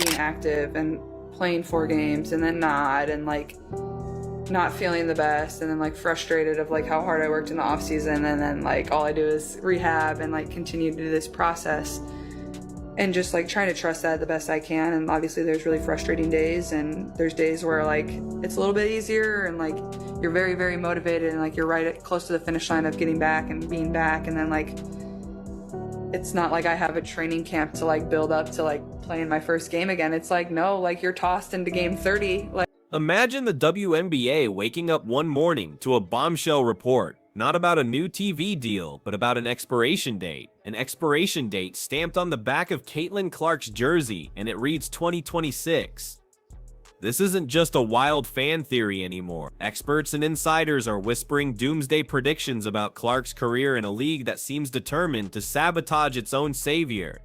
being active and playing 4 games and then not, and like not feeling the best, and then like frustrated of like how hard I worked in the off season, and then like all I do is rehab and like continue to do this process, and just like trying to trust that the best I can. And obviously there's really frustrating days, and there's days where like it's a little bit easier and like you're very, very motivated and like you're close to the finish line of getting back and being back, and then like it's not like I have a training camp to like build up to like playing my first game again. It's like, no, like you're tossed into game 30. Like, imagine the WNBA waking up one morning to a bombshell report, not about a new TV deal, but about an expiration date. An expiration date stamped on the back of Caitlin Clark's jersey, and it reads 2026. This isn't just a wild fan theory anymore. Experts and insiders are whispering doomsday predictions about Clark's career in a league that seems determined to sabotage its own savior.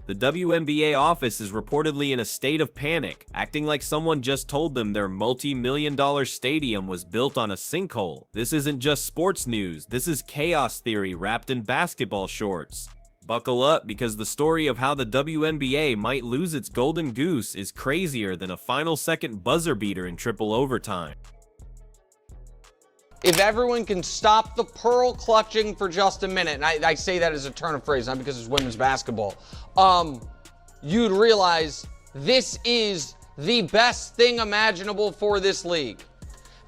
The WNBA office is reportedly in a state of panic, acting like someone just told them their multi-million-dollar stadium was built on a sinkhole. This isn't just sports news, this is chaos theory wrapped in basketball shorts. Buckle up, because the story of how the WNBA might lose its golden goose is crazier than a final-second buzzer beater in triple overtime. If everyone can stop the pearl clutching for just a minute, and I say that as a turn of phrase, not because it's women's basketball, you'd realize this is the best thing imaginable for this league.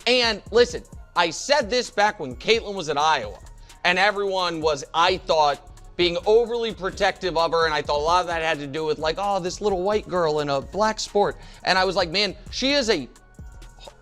And listen, I said this back when Caitlin was at Iowa, and everyone was, I thought, being overly protective of her, and I thought a lot of that had to do with like, oh, this little white girl in a black sport. And I was like, man, she is a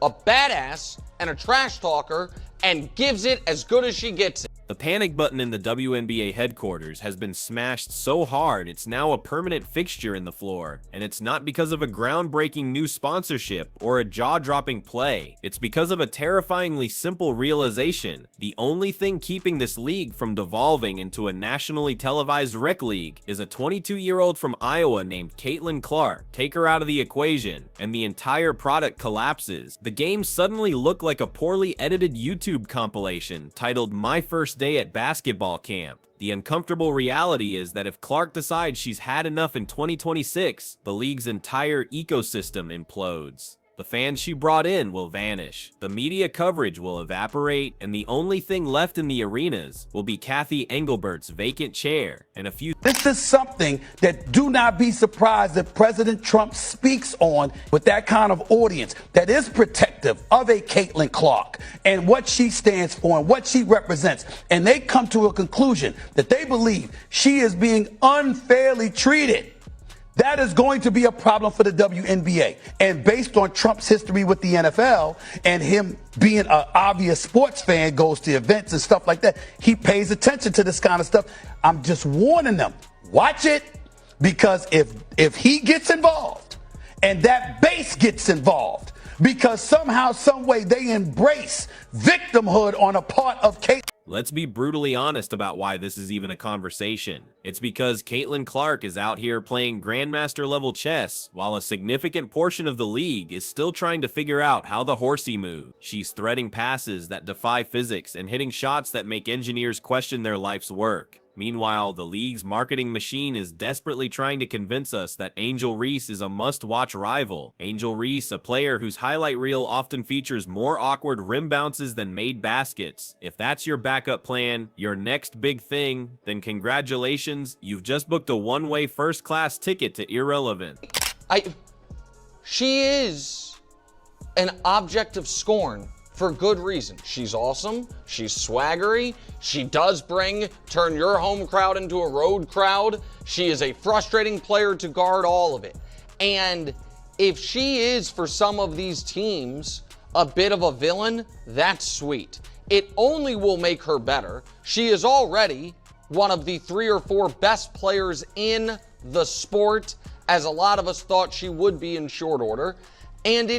badass and a trash talker and gives it as good as she gets it. The panic button in the WNBA headquarters has been smashed so hard it's now a permanent fixture in the floor, and it's not because of a groundbreaking new sponsorship or a jaw-dropping play. It's because of a terrifyingly simple realization. The only thing keeping this league from devolving into a nationally televised rec league is a 22-year-old from Iowa named Caitlin Clark. Take her out of the equation, and the entire product collapses. The games suddenly look like a poorly edited YouTube compilation titled My First Day at Basketball Camp. The uncomfortable reality is that if Clark decides she's had enough in 2026, the league's entire ecosystem implodes. The fans she brought in will vanish, the media coverage will evaporate, and the only thing left in the arenas will be Kathy Engelbert's vacant chair and a few. This is something that do not be surprised that President Trump speaks on with that kind of audience that is protective of a Caitlin Clark and what she stands for and what she represents. And they come to a conclusion that they believe she is being unfairly treated. That is going to be a problem for the WNBA. And based on Trump's history with the NFL and him being an obvious sports fan, goes to events and stuff like that, he pays attention to this kind of stuff. I'm just warning them, watch it, because if he gets involved and that base gets involved, because somehow, some way they embrace victimhood on a part of Kate. Let's be brutally honest about why this is even a conversation. It's because Caitlin Clark is out here playing grandmaster level chess, while a significant portion of the league is still trying to figure out how the horsey moves. She's threading passes that defy physics and hitting shots that make engineers question their life's work. Meanwhile, the league's marketing machine is desperately trying to convince us that Angel Reese is a must-watch rival. Angel Reese, a player whose highlight reel often features more awkward rim bounces than made baskets. If that's your backup plan, your next big thing, then congratulations, you've just booked a one-way first-class ticket to irrelevant. She is an object of scorn. For good reason. She's awesome, she's swaggery, she does turn your home crowd into a road crowd, she is a frustrating player to guard, all of it. And if she is, for some of these teams, a bit of a villain, that's sweet. It only will make her better. She is already one of the 3 or 4 best players in the sport, as a lot of us thought she would be in short order. And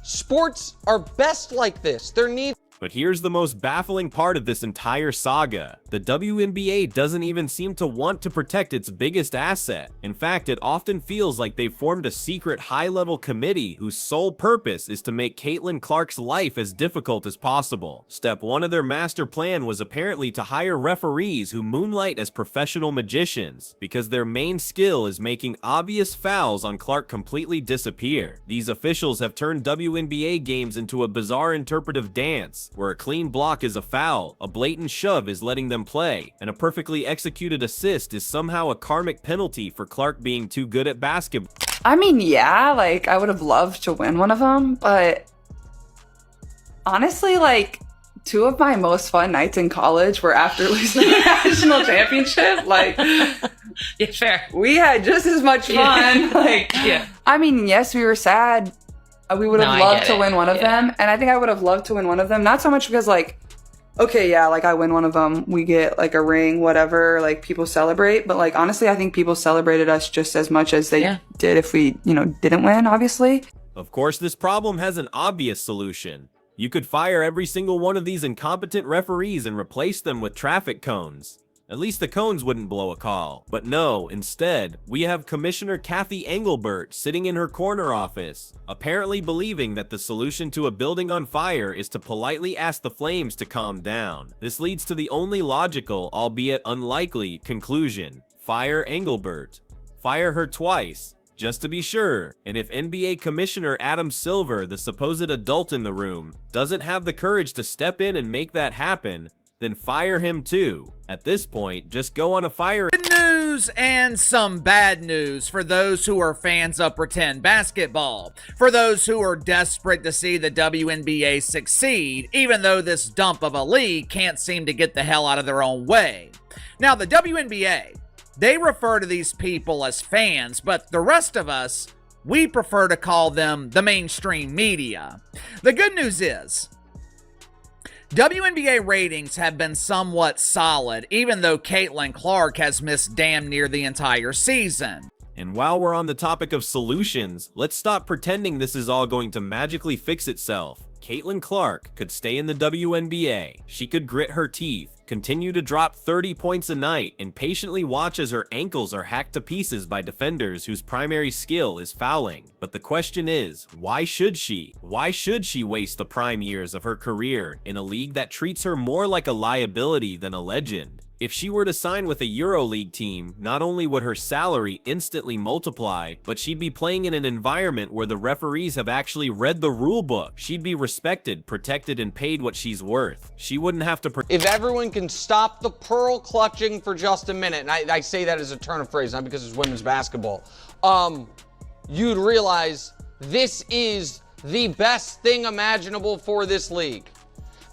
sports are best like this. There needs But here's the most baffling part of this entire saga. The WNBA doesn't even seem to want to protect its biggest asset. In fact, it often feels like they've formed a secret high-level committee whose sole purpose is to make Caitlin Clark's life as difficult as possible. Step 1 of their master plan was apparently to hire referees who moonlight as professional magicians, because their main skill is making obvious fouls on Clark completely disappear. These officials have turned WNBA games into a bizarre interpretive dance, where a clean block is a foul, a blatant shove is letting them play, and a perfectly executed assist is somehow a karmic penalty for Clark being too good at basketball. I mean, yeah, like, I would have loved to win one of them, but honestly, like, 2 of my most fun nights in college were after losing the national championship. Like, Yeah, fair. we had just as much fun. Yeah. Like, Yeah. I mean, yes, we were sad. We would have No, I loved get to it. win one of Yeah. them. And I think I would have loved to win one of them. Not so much because, like, okay, yeah, like, I win one of them. We get, like, a ring, whatever. Like, people celebrate. But, like, honestly, I think people celebrated us just as much as they Yeah. did if we, didn't win, obviously. Of course, this problem has an obvious solution. You could fire every single one of these incompetent referees and replace them with traffic cones. At least the cones wouldn't blow a call. But no, instead, we have Commissioner Kathy Engelbert sitting in her corner office, apparently believing that the solution to a building on fire is to politely ask the flames to calm down. This leads to the only logical, albeit unlikely, conclusion. Fire Engelbert. Fire her twice, just to be sure. And if NBA Commissioner Adam Silver, the supposed adult in the room, doesn't have the courage to step in and make that happen, then fire him too. At this point, just go on a fire. Good news and some bad news for those who are fans of pretend basketball. For those who are desperate to see the WNBA succeed, even though this dump of a league can't seem to get the hell out of their own way. Now, the WNBA, they refer to these people as fans, but the rest of us, we prefer to call them the mainstream media. The good news is, WNBA ratings have been somewhat solid, even though Caitlin Clark has missed damn near the entire season. And while we're on the topic of solutions, let's stop pretending this is all going to magically fix itself. Caitlin Clark could stay in the WNBA. She could grit her teeth, continue to drop 30 points a night, and patiently watch as her ankles are hacked to pieces by defenders whose primary skill is fouling. But the question is, why should she? Why should she waste the prime years of her career in a league that treats her more like a liability than a legend? If she were to sign with a EuroLeague team, not only would her salary instantly multiply, but she'd be playing in an environment where the referees have actually read the rulebook. She'd be respected, protected, and paid what she's worth. She wouldn't have to If everyone can stop the pearl clutching for just a minute, and I say that as a turn of phrase, not because it's women's basketball, you'd realize this is the best thing imaginable for this league.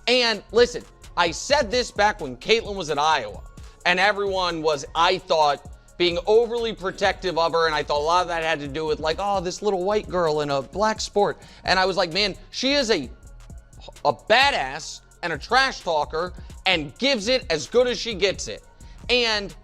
And listen, I said this back when Caitlin was at Iowa, and everyone was, I thought, being overly protective of her, and I thought a lot of that had to do with, like, oh, this little white girl in a black sport. And I was like, man, she is a badass and a trash talker and gives it as good as she gets it. And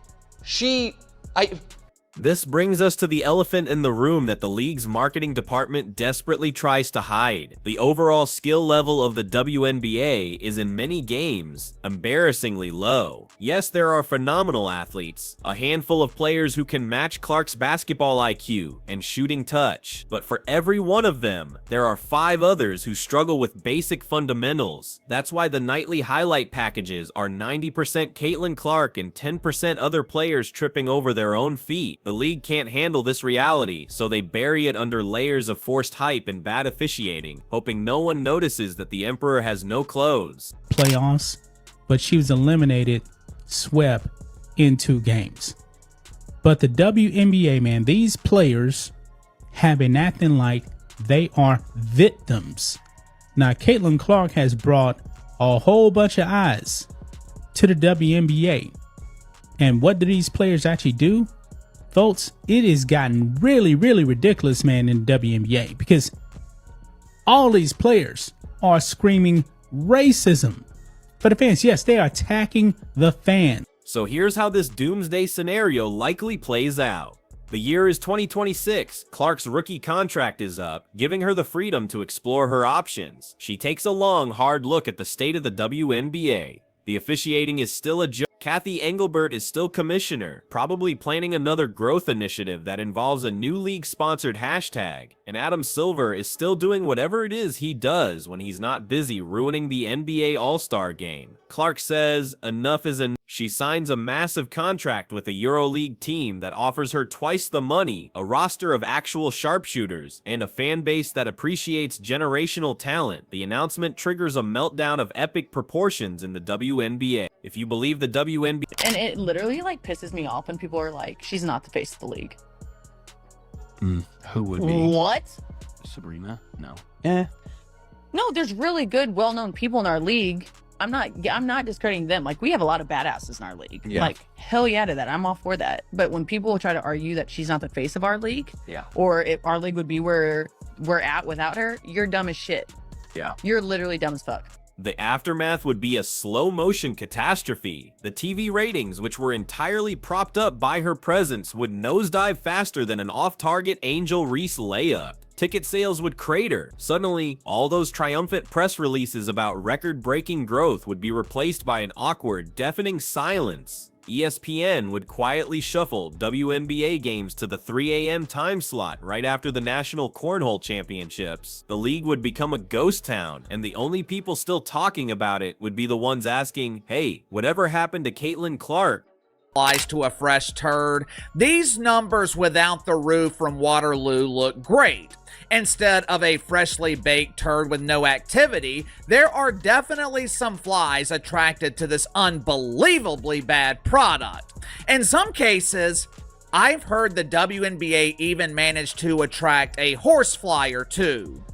This brings us to the elephant in the room that the league's marketing department desperately tries to hide. The overall skill level of the WNBA is in many games embarrassingly low. Yes, there are phenomenal athletes, a handful of players who can match Clark's basketball IQ and shooting touch, but for every one of them, there are 5 others who struggle with basic fundamentals. That's why the nightly highlight packages are 90% Caitlin Clark and 10% other players tripping over their own feet. The league can't handle this reality, so they bury it under layers of forced hype and bad officiating, hoping no one notices that the Emperor has no clothes. Playoffs, but she was eliminated, swept in 2 games. But the WNBA, man, these players have been acting like they are victims. Now, Caitlin Clark has brought a whole bunch of eyes to the WNBA. And what do these players actually do? Folks, it has gotten really, really ridiculous, man, in the WNBA, because all these players are screaming racism. For the fans, yes, they are attacking the fans. So here's how this doomsday scenario likely plays out. The year is 2026. Clark's rookie contract is up, giving her the freedom to explore her options. She takes a long, hard look at the state of the WNBA. The officiating is still a joke. Kathy Engelbert is still commissioner, probably planning another growth initiative that involves a new league-sponsored hashtag. And Adam Silver is still doing whatever it is he does when he's not busy ruining the NBA All-Star game. Clark says, enough is enough. She signs a massive contract with a EuroLeague team that offers her twice the money, a roster of actual sharpshooters, and a fan base that appreciates generational talent. The announcement triggers a meltdown of epic proportions in the WNBA. If you believe the WNBA... And it literally like pisses me off when people are like, she's not the face of the league. Who would be? What? Sabrina? No. No, there's really good, well-known people in our league. I'm not discrediting them. Like, we have a lot of badasses in our league. Yeah. Like, hell yeah to that. I'm all for that. But when people try to argue that she's not the face of our league, Yeah. or if our league would be where we're at without her, you're dumb as shit. Yeah. You're literally dumb as fuck. The aftermath would be a slow-motion catastrophe. The TV ratings, which were entirely propped up by her presence, would nosedive faster than an off-target Angel Reese layup. Ticket sales would crater. Suddenly, all those triumphant press releases about record-breaking growth would be replaced by an awkward, deafening silence. ESPN would quietly shuffle WNBA games to the 3 a.m. time slot right after the National Cornhole Championships. The league would become a ghost town, and the only people still talking about it would be the ones asking, hey, whatever happened to Caitlin Clark? Applies to a fresh turd. These numbers without the roof from Waterloo look great. Instead of a freshly baked turd with no activity, there are definitely some flies attracted to this unbelievably bad product. In some cases, I've heard the WNBA even managed to attract a horsefly or two.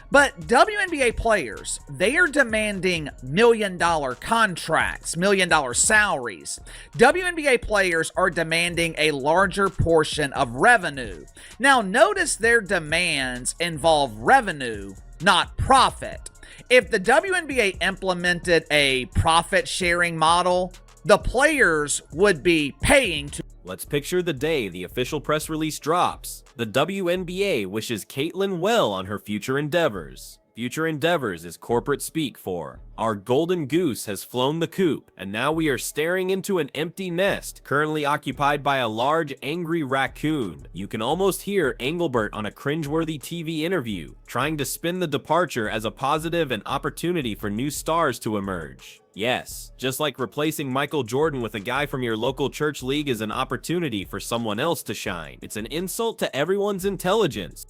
But WNBA players, they are demanding million-dollar contracts, million-dollar salaries. WNBA players are demanding a larger portion of revenue. Now, notice their demands involve revenue, not profit. If the WNBA implemented a profit-sharing model, the players would be paying to... Let's picture the day the official press release drops. The WNBA wishes Caitlin well on her future endeavors. Future endeavors is corporate speak for our golden goose has flown the coop, and now we are staring into an empty nest, currently occupied by a large, angry raccoon. You can almost hear Engelbert on a cringeworthy TV interview, trying to spin the departure as a positive and opportunity for new stars to emerge. Yes, just like replacing Michael Jordan with a guy from your local church league is an opportunity for someone else to shine. It's an insult to everyone's intelligence.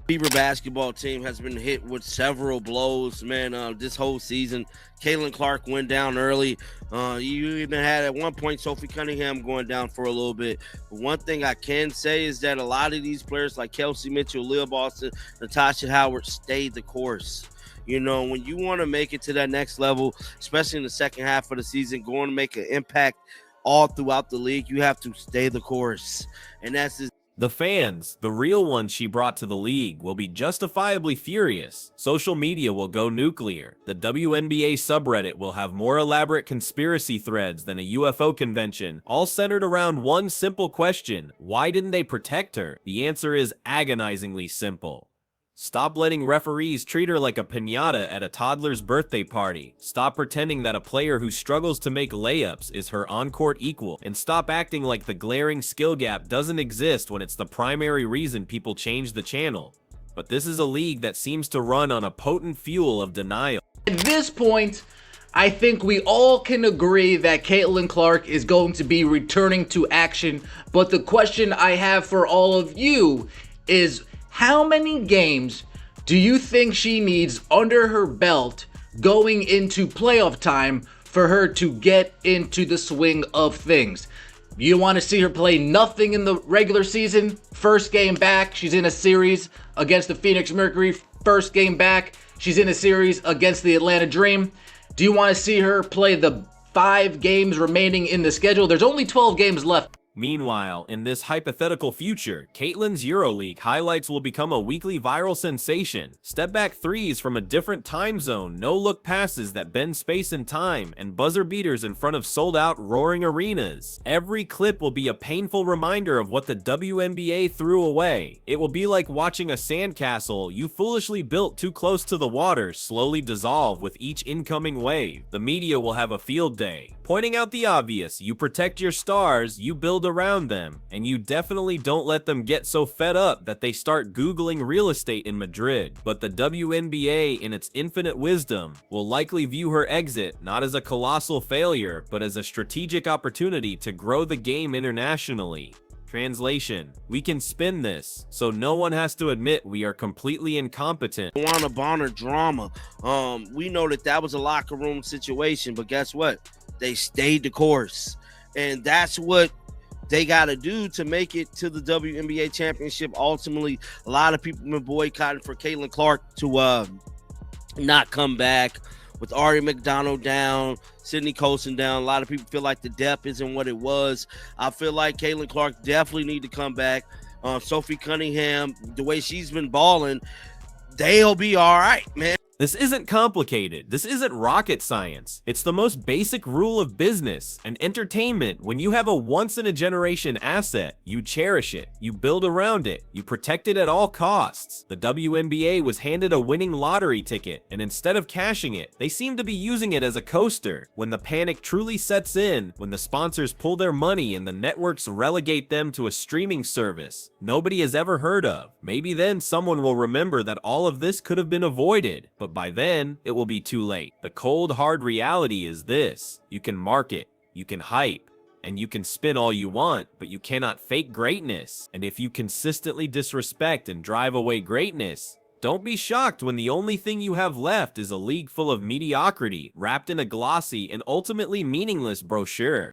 Fever basketball team has been hit with several blows, man, this whole season. Caitlin Clark went down early. You even had at one point Sophie Cunningham going down for a little bit. But one thing I can say is that a lot of these players like Kelsey Mitchell, Leah Boston, Natasha Howard stayed the course. You know, when you want to make it to that next level, especially in the second half of the season, going to make an impact all throughout the league, you have to stay the course. And that's just... The fans, the real ones she brought to the league, will be justifiably furious. Social media will go nuclear. The WNBA subreddit will have more elaborate conspiracy threads than a UFO convention, all centered around one simple question: why didn't they protect her? The answer is agonizingly simple. Stop letting referees treat her like a piñata at a toddler's birthday party. Stop pretending that a player who struggles to make layups is her on-court equal. And stop acting like the glaring skill gap doesn't exist when it's the primary reason people change the channel. But this is a league that seems to run on a potent fuel of denial. At this point, I think we all can agree that Caitlin Clark is going to be returning to action. But the question I have for all of you is, how many games do you think she needs under her belt going into playoff time for her to get into the swing of things? You want to see her play nothing in the regular season? First game back, she's in a series against the Phoenix Mercury. First game back, she's in a series against the Atlanta Dream. Do you want to see her play the 5 games remaining in the schedule? There's only 12 games left. Meanwhile, in this hypothetical future, Caitlyn's EuroLeague highlights will become a weekly viral sensation. Step-back threes from a different time zone, no-look passes that bend space and time, and buzzer beaters in front of sold-out roaring arenas. Every clip will be a painful reminder of what the WNBA threw away. It will be like watching a sandcastle you foolishly built too close to the water slowly dissolve with each incoming wave. The media will have a field day, pointing out the obvious: you protect your stars, you build around them, and you definitely don't let them get so fed up that they start Googling real estate in Madrid. But the WNBA, in its infinite wisdom, will likely view her exit not as a colossal failure, but as a strategic opportunity to grow the game internationally. Translation: we can spin this, so no one has to admit we are completely incompetent. Juana Bonner drama. We know that was a locker room situation, but guess what? They stayed the course. And that's what they got to do to make it to the WNBA championship. Ultimately, a lot of people have been boycotting for Caitlin Clark to not come back. With Ari McDonald down, Sydney Colson down, a lot of people feel like the depth isn't what it was. I feel like Caitlin Clark definitely need to come back. Sophie Cunningham, the way she's been balling, they'll be all right, man. This isn't complicated. This isn't rocket science. It's the most basic rule of business and entertainment. When you have a once-in-a-generation asset, you cherish it, you build around it, you protect it at all costs. The WNBA was handed a winning lottery ticket, and instead of cashing it, they seem to be using it as a coaster. When the panic truly sets in, when the sponsors pull their money and the networks relegate them to a streaming service nobody has ever heard of, maybe then someone will remember that all of this could have been avoided. But by then, it will be too late. The cold, hard reality is this: you can market, you can hype, and you can spin all you want, but you cannot fake greatness. And if you consistently disrespect and drive away greatness, don't be shocked when the only thing you have left is a league full of mediocrity, wrapped in a glossy and ultimately meaningless brochure.